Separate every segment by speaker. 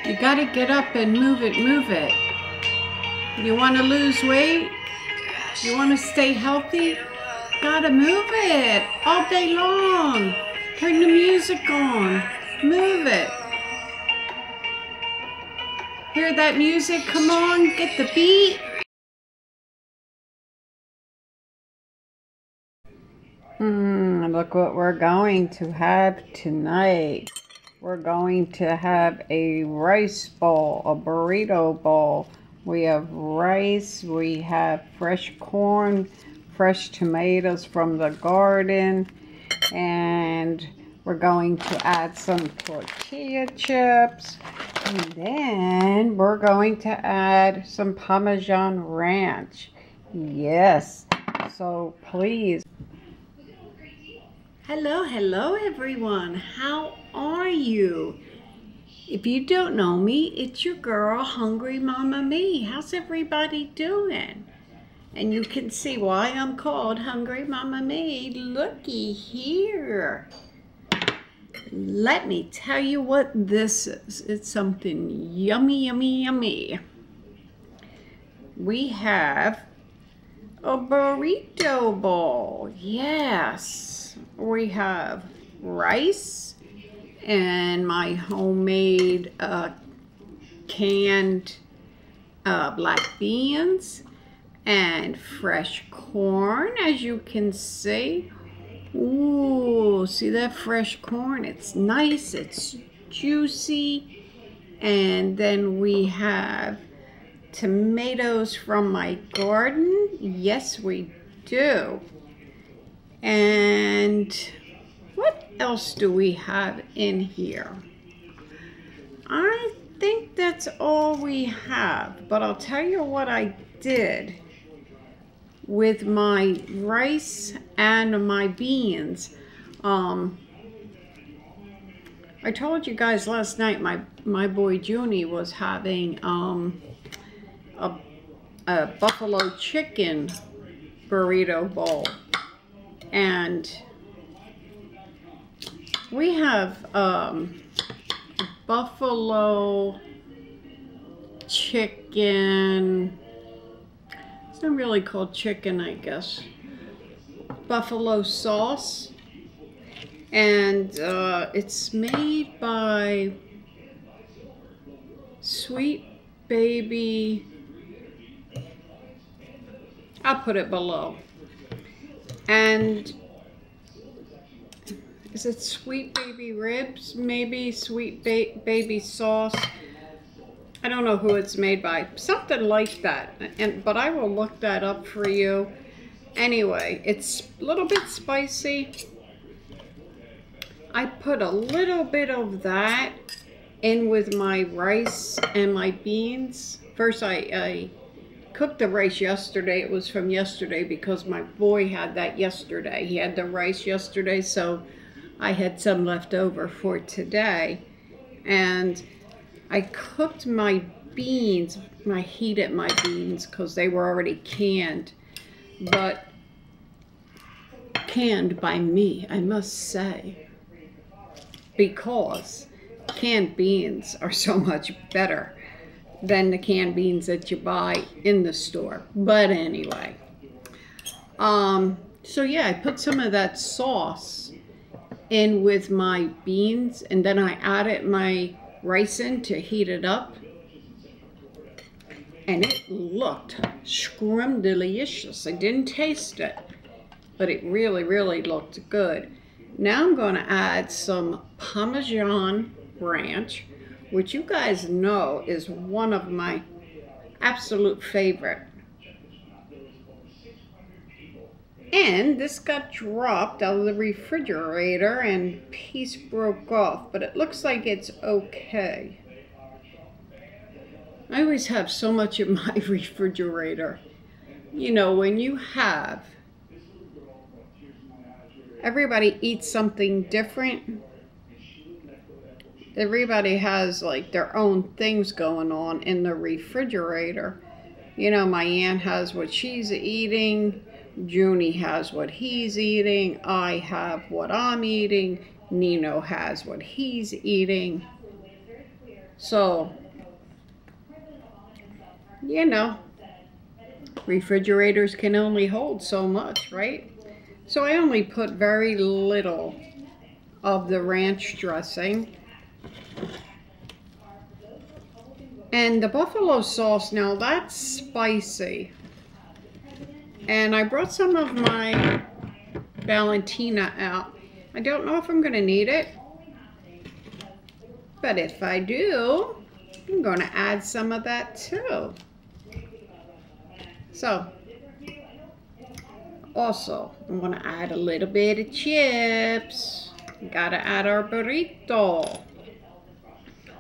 Speaker 1: You gotta get up and move it, move it. You wanna lose weight? You wanna stay healthy? Gotta move it all day long. Turn the music on, move it. Hear that music? Come on, get the beat. Look what we're going to have tonight. We're going to have a rice bowl, a burrito bowl. We have rice, we have fresh corn, fresh tomatoes from the garden, and we're going to add some tortilla chips, and then we're going to add some Parmesan ranch. Yes, so please. Hello everyone. How are you? If you don't know me, it's your girl, Hungry Mama Me. How's everybody doing? And you can see why I'm called Hungry Mama Me. Looky here. Let me tell you what this is. It's something yummy, yummy, yummy. We have a burrito bowl. Yes. We have rice and my homemade canned black beans and fresh corn, as you can see. Ooh, see that fresh corn? It's nice, it's juicy. And then we have tomatoes from my garden. Yes, we do. And what else do we have in here? I think that's all we have, but I'll tell you what I did with my rice and my beans. I told you guys last night my boy Junie was having a buffalo chicken burrito bowl. And we have buffalo chicken. It's not really called chicken, I guess. Buffalo sauce. And it's made by Sweet Baby. I'll put it below. And is it Sweet Baby Ribs? Maybe Sweet Baby Sauce. I don't know who it's made by. Something like that. But I will look that up for you. Anyway, it's a little bit spicy. I put a little bit of that in with my rice and my beans. First I cooked the rice yesterday. It was from yesterday because my boy had that yesterday. He had the rice yesterday, so I had some left over for today. And I cooked my beans. I heated my beans because they were already canned. But canned by me, I must say. Because canned beans are so much better than the canned beans that you buy in the store. But anyway, so yeah, I put some of that sauce in with my beans, and then I added my rice in to heat it up, and it looked scrumdiddlyicious. I didn't taste it, but it really, really looked good. Now I'm going to add some Parmesan ranch, which you guys know is one of my absolute favorite. And this got dropped out of the refrigerator and a piece broke off, but it looks like it's okay. I always have so much in my refrigerator. You know, when you have, everybody eats something different. Everybody has like their own things going on in the refrigerator. You know, my aunt has what she's eating. Junie has what he's eating. I have what I'm eating. Nino has what he's eating. So, you know, refrigerators can only hold so much, right? So I only put very little of the ranch dressing. And the buffalo sauce, now that's spicy. And I brought some of my Valentina out. I don't know if I'm going to need it, but if I do, I'm going to add some of that too. So, also, I'm going to add a little bit of chips. Got to add our burrito.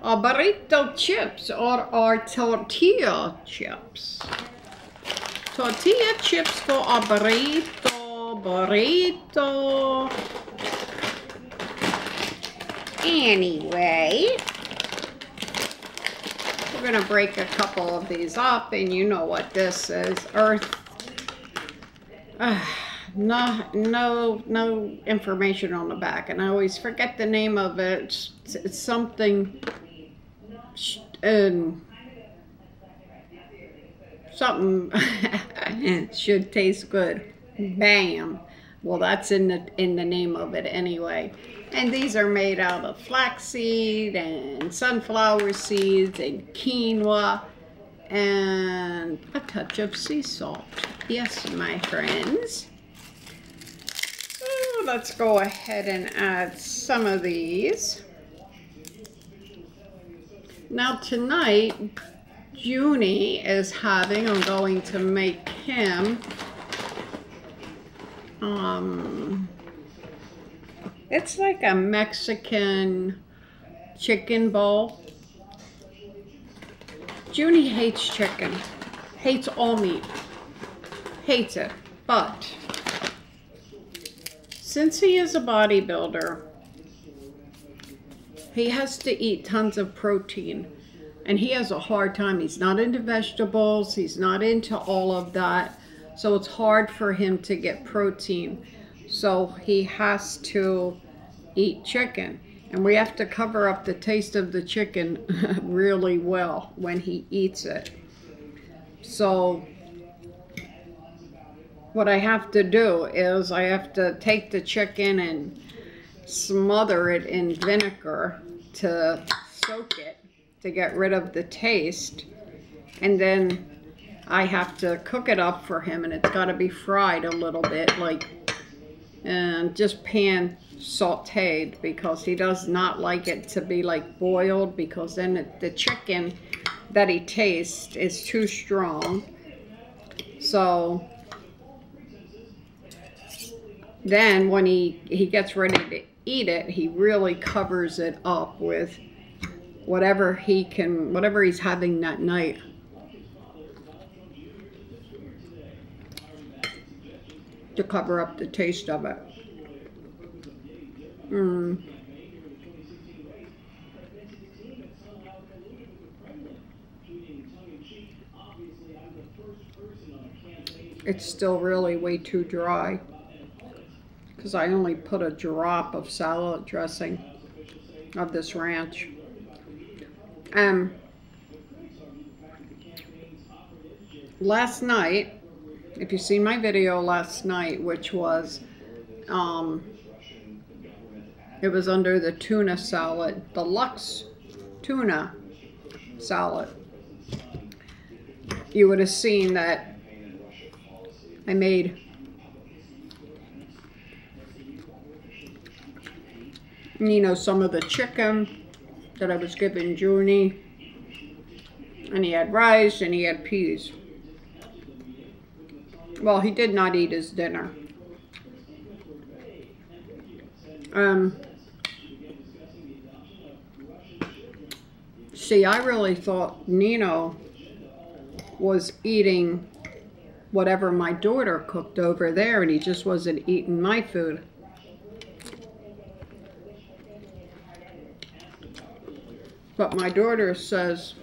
Speaker 1: Our burrito chips or our tortilla chips. Tortilla chips for our burrito. Anyway, we're gonna break a couple of these up, and you know what this is. No information on the back, and I always forget the name of it. It's something, something should taste good. Bam. Well, that's in the name of it anyway. And these are made out of flaxseed and sunflower seeds and quinoa and a touch of sea salt. Yes, my friends. So let's go ahead and add some of these. Now tonight, Junie is having, I'm going to make him, it's like a Mexican chicken bowl. Junie hates chicken, hates all meat, hates it. But since he is a bodybuilder, he has to eat tons of protein. And he has a hard time. He's not into vegetables. He's not into all of that. So it's hard for him to get protein. So he has to eat chicken. And we have to cover up the taste of the chicken really well when he eats it. So what I have to do is I have to take the chicken and smother it in vinegar to soak it, to get rid of the taste. And then I have to cook it up for him, and it's got to be fried a little bit, like, and just pan sauteed, because he does not like it to be like boiled, because then the chicken that he tastes is too strong. So then when he gets ready to eat it, he really covers it up with whatever he's having that night. To cover up the taste of it. It's still really way too dry, because I only put a drop of salad dressing of this ranch. Last night, if you've seen my video last night, which was, it was under the tuna salad, deluxe tuna salad, you would have seen that I made some of the chicken that I was giving Junie, and he had rice and he had peas. Well, he did not eat his dinner. See, I really thought Nino was eating whatever my daughter cooked over there, and he just wasn't eating my food. But my daughter says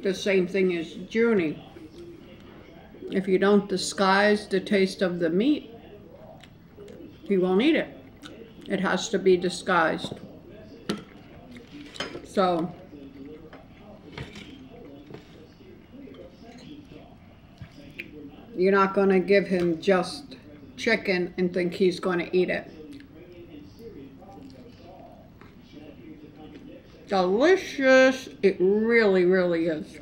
Speaker 1: the same thing as Junie. If you don't disguise the taste of the meat, you won't eat it. It has to be disguised. So You're not going to give him just chicken and think he's going to eat it. Delicious. It really, really is.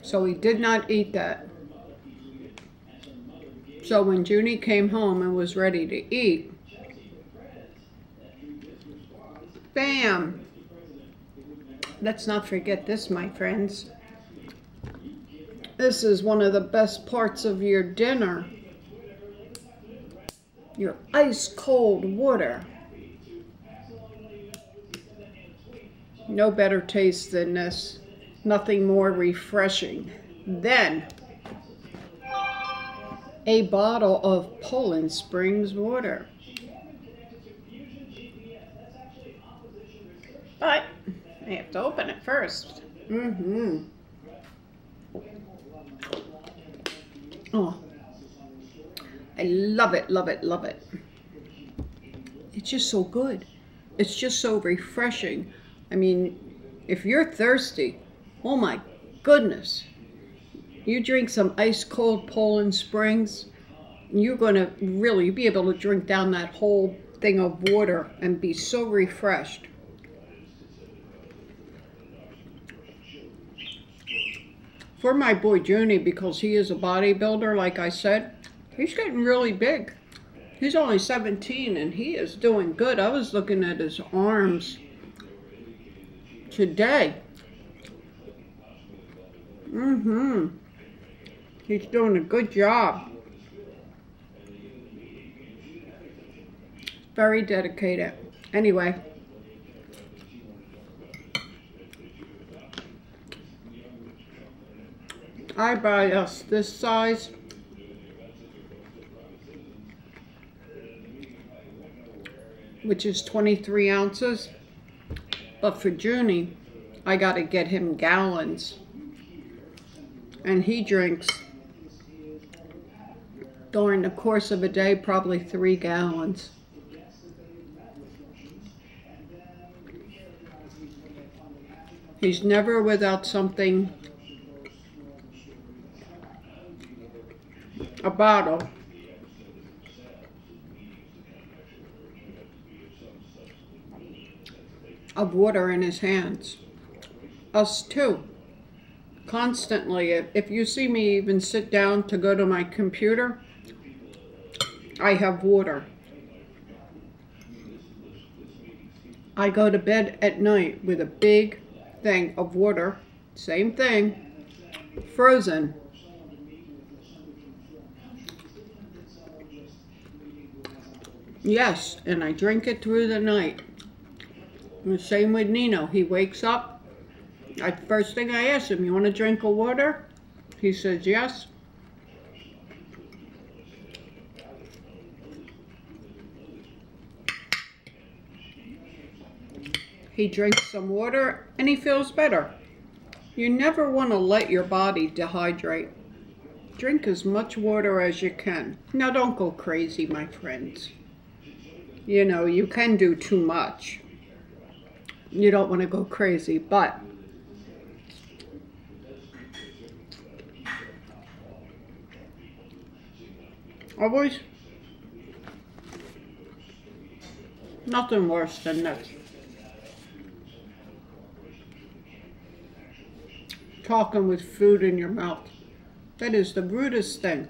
Speaker 1: So he did not eat that. So when Junie came home and was ready to eat, bam! Let's not forget this, my friends. This is one of the best parts of your dinner. Your ice cold water. No better taste than this. Nothing more refreshing than a bottle of Poland Springs water. But I have to open it first. Oh, I love it, love it, love it. It's just so good. It's just so refreshing. I mean, if you're thirsty, oh my goodness, you drink some ice cold Poland Springs, you're going to really be able to drink down that whole thing of water and be so refreshed. For my boy Junie, because he is a bodybuilder, like I said, he's getting really big. He's only 17 and he is doing good. I was looking at his arms today. He's doing a good job. Very dedicated. Anyway. I buy us this size. Which is 23 ounces. But for Junie, I got to get him gallons. And he drinks, during the course of a day, probably 3 gallons. He's never without something, a bottle of water in his hands. Us too. Constantly. If you see me even sit down to go to my computer, I have water. I go to bed at night with a big thing of water, same thing, frozen. Yes, and I drink it through the night. And the same with Nino. He wakes up. First thing I ask him, you want a drink of water? He says yes. He drinks some water and he feels better. You never want to let your body dehydrate. Drink as much water as you can. Now don't go crazy, my friends. You know, you can do too much. You don't want to go crazy, but always nothing worse than this. Talking with food in your mouth. That is the rudest thing.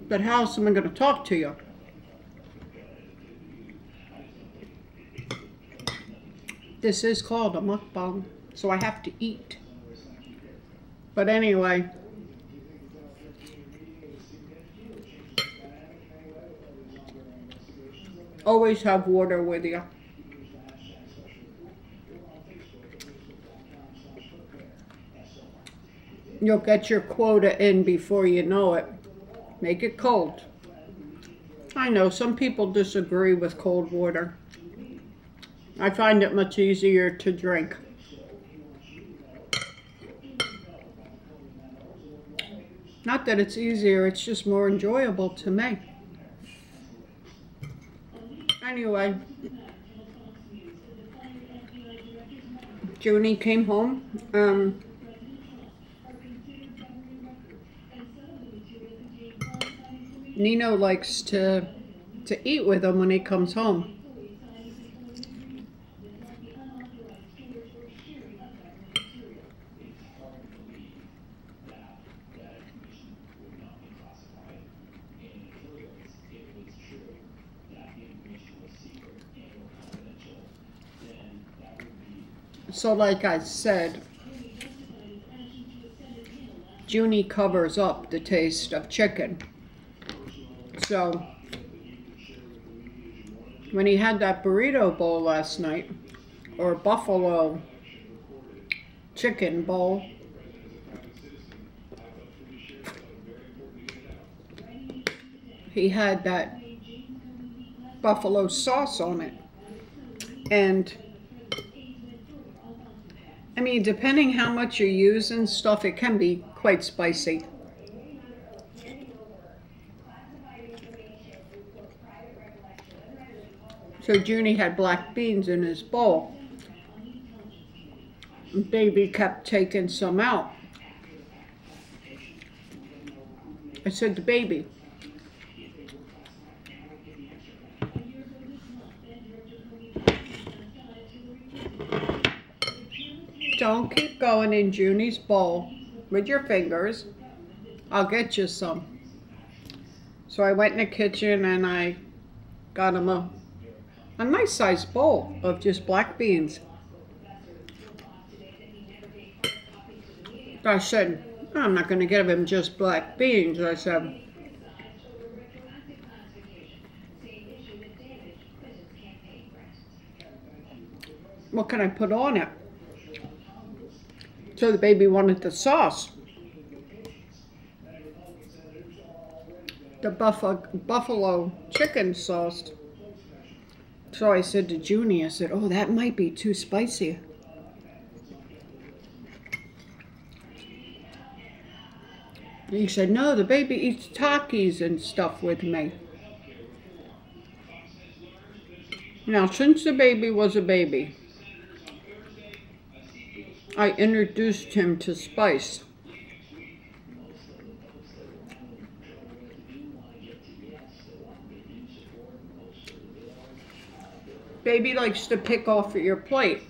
Speaker 1: But how else am I going to talk to you? This is called a mukbang, so I have to eat. But anyway, always have water with you. You'll get your quota in before you know it. Make it cold. I know some people disagree with cold water. I find it much easier to drink. Not that it's easier, it's just more enjoyable to me. Anyway, Junie came home. Nino likes to eat with him when he comes home. So like I said, Junie covers up the taste of chicken. So when he had that burrito bowl last night, or buffalo chicken bowl, he had that buffalo sauce on it. And I mean, depending how much you use and stuff, it can be quite spicy. So Junie had black beans in his bowl. Baby kept taking some out. I said to Baby, don't keep going in Junie's bowl with your fingers. I'll get you some. So I went in the kitchen and I got him a nice sized bowl of just black beans. I said, I'm not going to give him just black beans. I said, what can I put on it? So the baby wanted the sauce. The buffalo chicken sauce. So I said to Junie, I said, oh, that might be too spicy. And he said, no, the baby eats Takis and stuff with me. Now, since the baby was a baby, I introduced him to spice. Baby likes to pick off at your plate.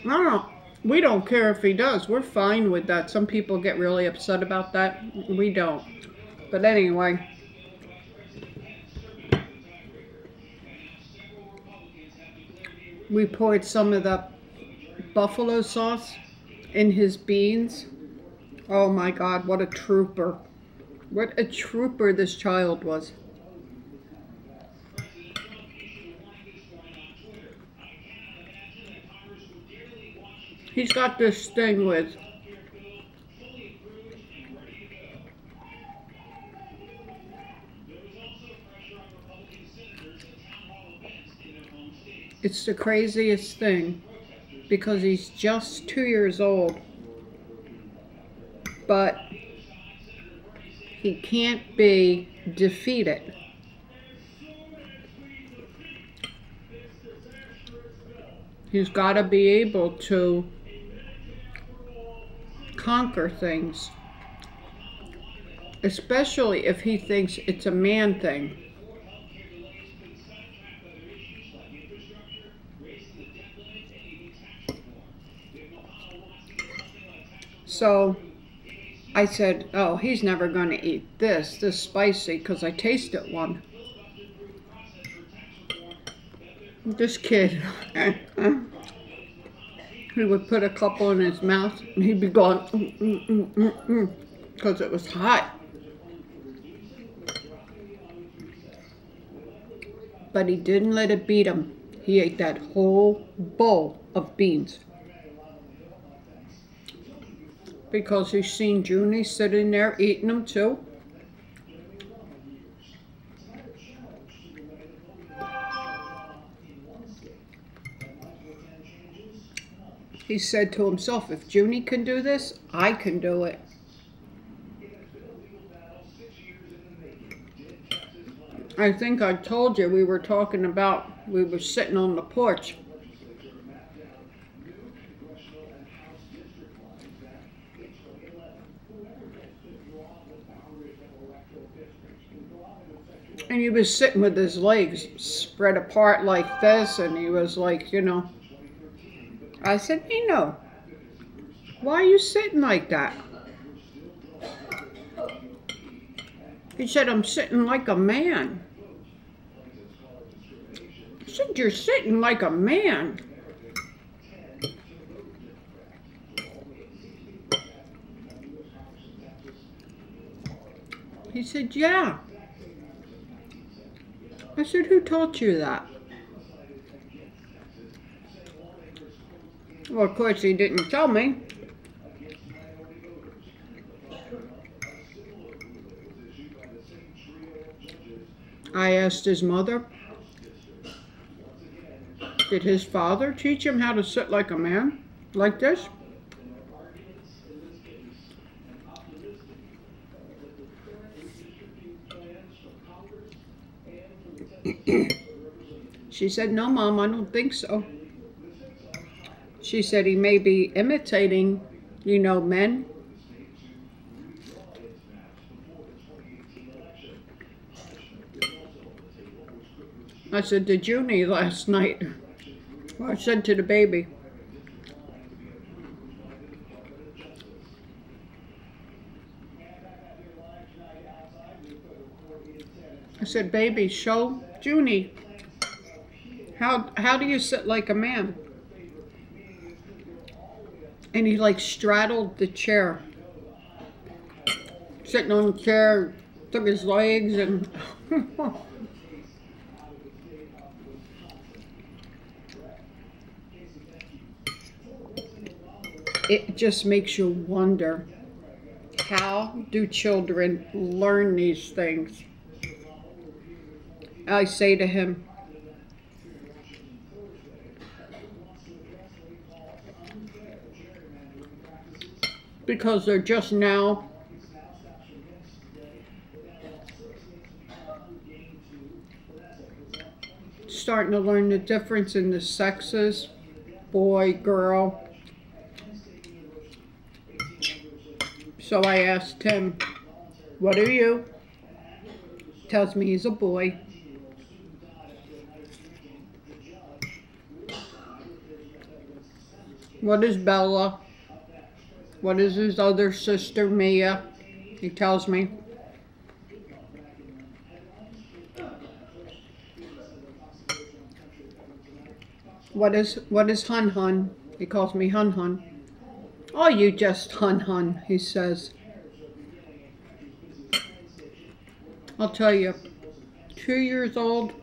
Speaker 1: No, we don't care if he does. We're fine with that. Some people get really upset about that. We don't. But anyway. We poured some of the buffalo sauce in his beans. Oh my God, what a trooper. What a trooper this child was. He's got this thing with it's the craziest thing because he's just 2 years old, but he can't be defeated. He's got to be able to conquer things, especially if he thinks it's a man thing. So I said, oh, he's never going to eat this spicy, because I tasted one. This kid, he would put a couple in his mouth and he'd be going, because it was hot. But he didn't let it beat him. He ate that whole bowl of beans. Because he's seen Junie sitting there eating them too. He said to himself, if Junie can do this, I can do it. I think I told you we were talking about, we were sitting on the porch. And he was sitting with his legs spread apart like this, and he was like, you know, I said, Nino, why are you sitting like that? He said, I'm sitting like a man. I said, you're sitting like a man. He said, yeah. I said, who taught you that? Well, of course, he didn't tell me. I asked his mother, did his father teach him how to sit like a man, like this? She said, no, Mom, I don't think so. She said he may be imitating, you know, men. I said to Junie last night, well, I said to the baby, I said, baby, show Junie, how do you sit like a man? And he like straddled the chair. Sitting on the chair, took his legs and... It just makes you wonder, how do children learn these things? I say to him, because they're just now starting to learn the difference in the sexes, boy, girl. So I asked him, what are you? Tells me he's a boy. What is Bella? What is his other sister, Mia? He tells me. What is Hun Hun? He calls me Hun Hun. Oh, you just Hun Hun, he says. I'll tell you, 2 years old,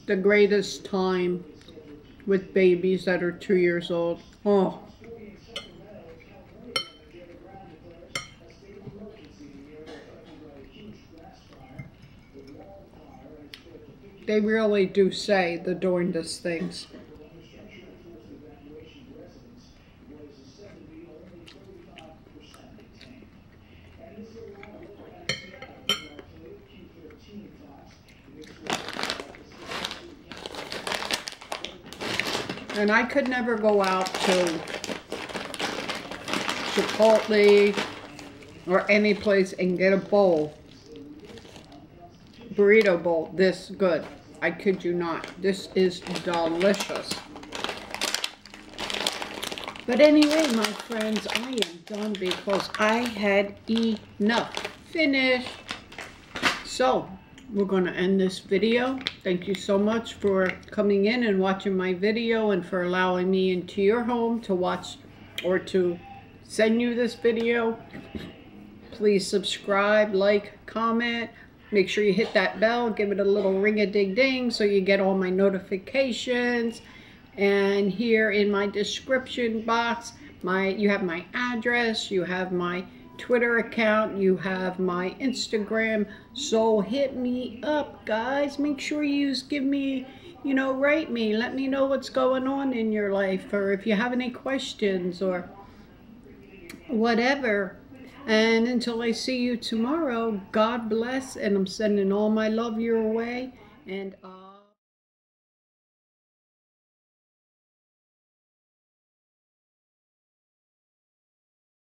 Speaker 1: the greatest time with babies that are 2 years old. Oh. They really do say the darndest things. And I could never go out to Chipotle or any place and get a bowl, burrito bowl this good. I kid you not. This is delicious. But anyway, my friends, I am done because I had enough. Finished. So, we're going to end this video. Thank you so much for coming in and watching my video and for allowing me into your home to watch or to send you this video. Please subscribe, like, comment. Make sure you hit that bell. Give it a little ring-a-ding-ding so you get all my notifications. And here in my description box, you have my address, you have my Twitter account, you have my Instagram. So hit me up, guys. Make sure you give me, you know, write me. Let me know what's going on in your life, or if you have any questions or whatever. And until I see you tomorrow, God bless, and I'm sending all my love your way. And